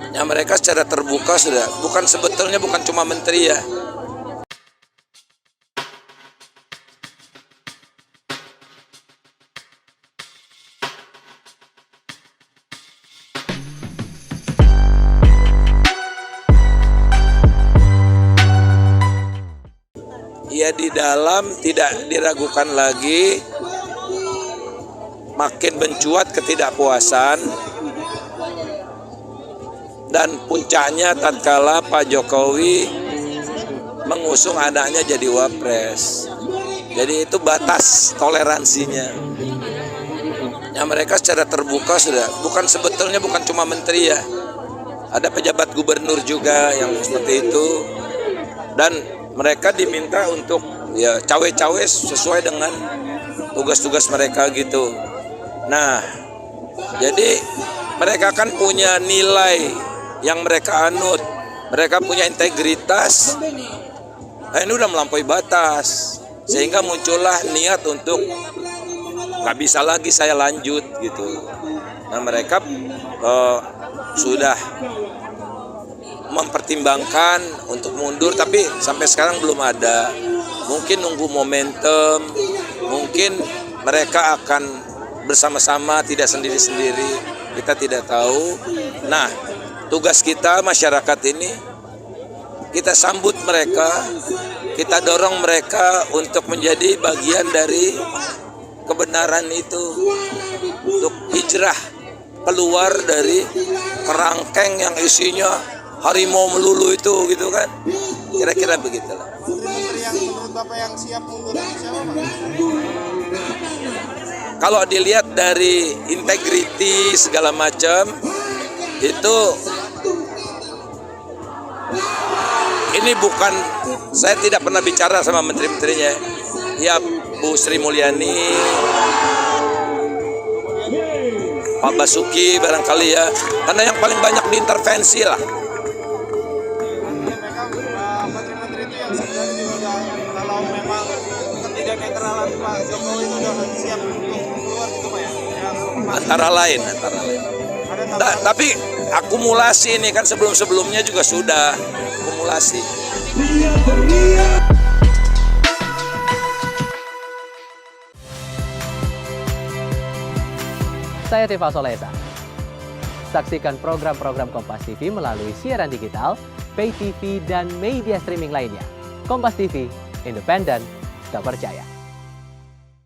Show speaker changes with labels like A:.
A: Ya mereka secara terbuka sudah, sebetulnya bukan cuma menteri ya. Ya di dalam tidak diragukan lagi, makin mencuat ketidakpuasan. Dan puncaknya tatkala Pak Jokowi mengusung anaknya jadi wapres. Jadi itu batas toleransinya. Ya mereka secara terbuka sudah, sebetulnya bukan cuma menteri ya. Ada pejabat gubernur juga yang seperti itu. Dan mereka diminta untuk ya cawe-cawe sesuai dengan tugas-tugas mereka gitu. Nah, jadi mereka kan punya nilai yang mereka anut, mereka punya integritas. Nah, ini udah melampaui batas, sehingga muncullah niat untuk nggak bisa lagi saya lanjut gitu. Nah mereka sudah mempertimbangkan untuk mundur, tapi sampai sekarang belum ada. Mungkin nunggu momentum, mungkin mereka akan bersama-sama, tidak sendiri-sendiri, kita tidak tahu. Nah, tugas kita masyarakat ini, kita sambut mereka, kita dorong mereka untuk menjadi bagian dari kebenaran itu, untuk hijrah keluar dari kerangkeng yang isinya harimau melulu itu gitu kan, kira-kira begitulah.
B: Menteri yang menurut Bapak yang siap mundur ini siapa, Pak?
A: Kalau dilihat dari integriti segala macam itu, ini bukan, saya tidak pernah bicara sama menteri-menterinya. Ya Bu Sri Mulyani, Pak Basuki barangkali ya, karena yang paling banyak diintervensi lah.
B: Menteri-menteri itu yang sebenarnya juga kalau memang ketidak netralan Pak Jokowi itu udah siap untuk keluar gitu Pak ya?
A: Antara lain. Tapi akumulasi ini kan sebelum-sebelumnya juga sudah akumulasi.
C: Saya Tifa Solesa. Saksikan program-program Kompas TV melalui siaran digital, pay TV, dan media streaming lainnya. Kompas TV, independen, terpercaya.